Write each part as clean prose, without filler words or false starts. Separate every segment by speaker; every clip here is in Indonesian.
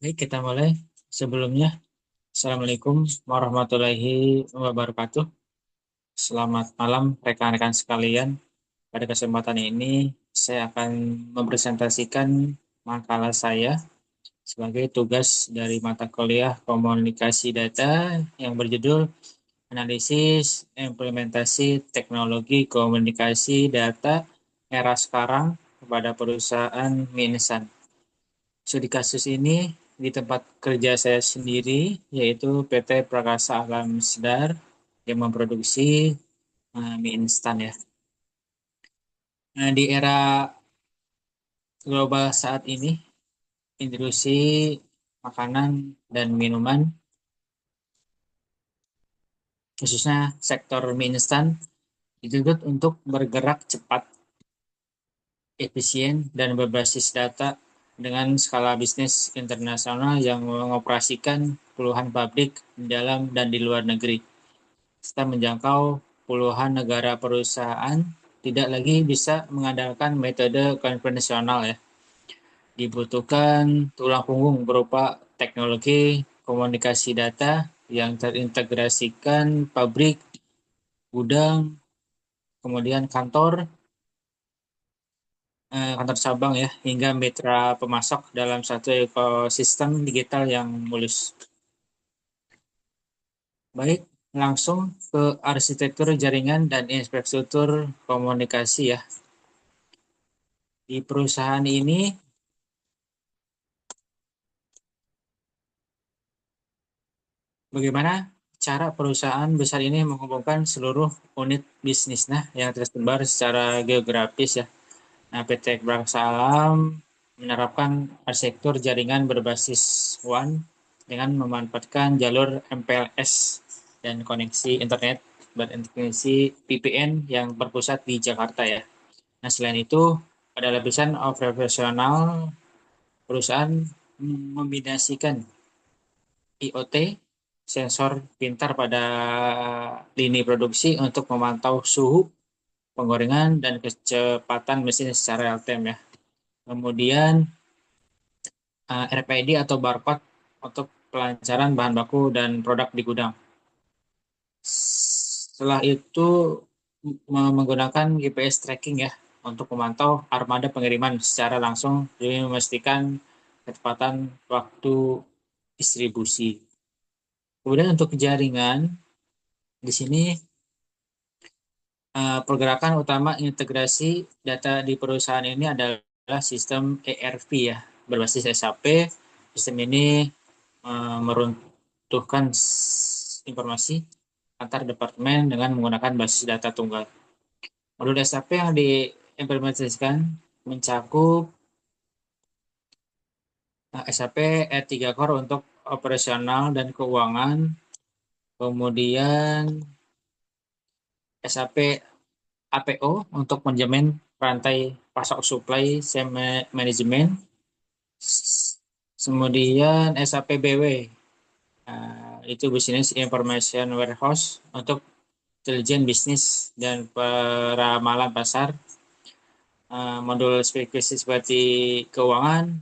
Speaker 1: Baik, kita mulai. Sebelumnya, Assalamualaikum warahmatullahi wabarakatuh. Selamat malam rekan-rekan sekalian. Pada kesempatan ini, saya akan mempresentasikan makalah saya sebagai tugas dari mata kuliah Komunikasi Data yang berjudul Analisis Implementasi Teknologi Komunikasi Data Era Sekarang kepada Perusahaan mie instan. Studi kasus ini di tempat kerja saya sendiri, yaitu PT Prakasa Alam Sedar yang memproduksi mie instan ya. Nah, di era global saat ini, industri makanan dan minuman, khususnya sektor mie instan, dituntut untuk bergerak cepat, efisien, dan berbasis data dengan skala bisnis internasional yang mengoperasikan puluhan pabrik di dalam dan di luar negeri. Serta menjangkau puluhan negara perusahaan, tidak lagi bisa mengandalkan metode konvensional ya. Dibutuhkan tulang punggung berupa teknologi komunikasi data yang terintegrasikan pabrik, gudang, kemudian kantor cabang ya, hingga mitra pemasok dalam satu ekosistem digital yang mulus. Baik, langsung ke arsitektur jaringan dan infrastruktur komunikasi ya. Di perusahaan ini, bagaimana cara perusahaan besar ini menghubungkan seluruh unit bisnisnya yang tersebar secara geografis ya. Nah, PT Bangsa Alam menerapkan arsitektur jaringan berbasis WAN dengan memanfaatkan jalur MPLS dan koneksi internet berintegrasi VPN yang berpusat di Jakarta ya. Nah, selain itu, pada lapisan operasional, perusahaan membinasikan IoT, sensor pintar pada lini produksi untuk memantau suhu, penggorengan, dan kecepatan mesin secara real time ya. Kemudian RFID atau barcode untuk pelancaran bahan baku dan produk di gudang. Setelah itu menggunakan GPS tracking ya untuk memantau armada pengiriman secara langsung demi memastikan ketepatan waktu distribusi. Kemudian untuk jaringan di sini pergerakan utama integrasi data di perusahaan ini adalah sistem ERP ya, berbasis SAP. Sistem ini meruntuhkan informasi antar departemen dengan menggunakan basis data tunggal. Modul SAP yang diimplementasikan mencakup SAP R3 Core untuk operasional dan keuangan, kemudian SAP APO untuk menjamin rantai pasok supply chain management, kemudian SAP BW, itu Business Information Warehouse untuk intelijen bisnis dan peramalan pasar, modul spesifikasi seperti keuangan,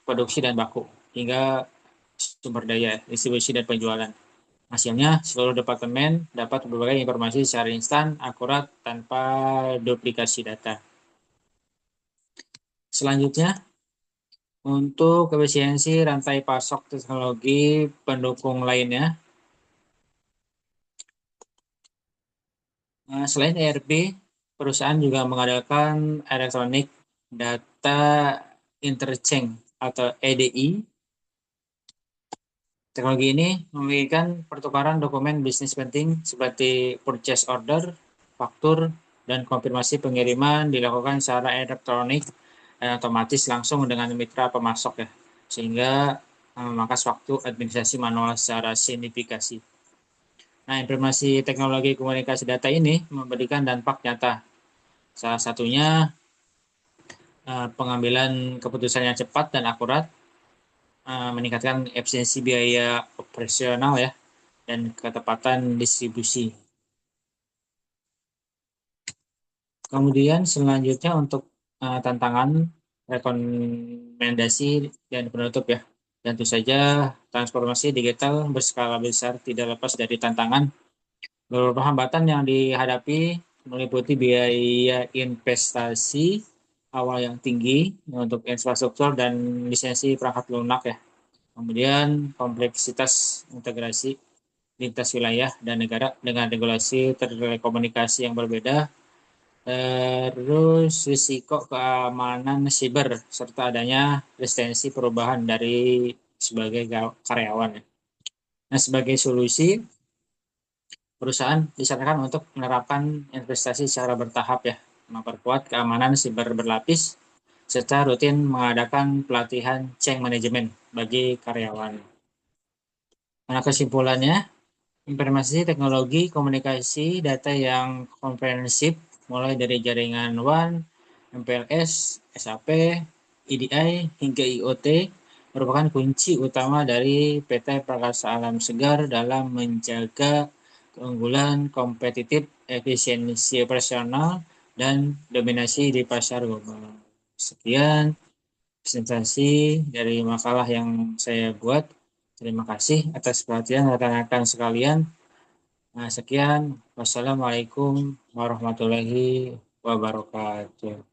Speaker 1: produksi dan baku, hingga sumber daya, distribusi dan penjualan. Hasilnya, seluruh departemen dapat berbagai informasi secara instan, akurat, tanpa duplikasi data. Selanjutnya, untuk efisiensi rantai pasok teknologi pendukung lainnya, selain ERP, perusahaan juga mengadakan Electronic Data Interchange atau EDI. Teknologi ini memungkinkan pertukaran dokumen bisnis penting seperti purchase order, faktur, dan konfirmasi pengiriman dilakukan secara elektronik dan otomatis langsung dengan mitra pemasok ya, sehingga memangkas waktu administrasi manual secara signifikasi. Nah, informasi teknologi komunikasi data ini memberikan dampak nyata. Salah satunya pengambilan keputusan yang cepat dan akurat, meningkatkan efisiensi biaya operasional ya, dan ketepatan distribusi. Kemudian selanjutnya untuk tantangan, rekomendasi, dan penutup ya. Tentu saja, transformasi digital berskala besar tidak lepas dari tantangan. Beberapa hambatan yang dihadapi meliputi biaya investasi awal yang tinggi untuk infrastruktur dan lisensi perangkat lunak ya. Kemudian kompleksitas integrasi lintas wilayah dan negara dengan regulasi telekomunikasi yang berbeda. Terus risiko keamanan siber serta adanya resistensi perubahan dari sebagai karyawan. Nah, sebagai solusi, perusahaan disarankan untuk menerapkan investasi secara bertahap ya, memperkuat keamanan siber berlapis, serta rutin mengadakan pelatihan change management bagi karyawan. Nah, kesimpulannya, informasi teknologi komunikasi data yang komprehensif mulai dari jaringan WAN, MPLS, SAP, EDI, hingga IoT merupakan kunci utama dari PT Prakasa Alam Segar dalam menjaga keunggulan kompetitif, efisiensi operasional, dan dominasi di pasar global. Sekian presentasi dari makalah yang saya buat. Terima kasih atas perhatian rekan-rekan sekalian. Nah, sekian. Wassalamualaikum warahmatullahi wabarakatuh.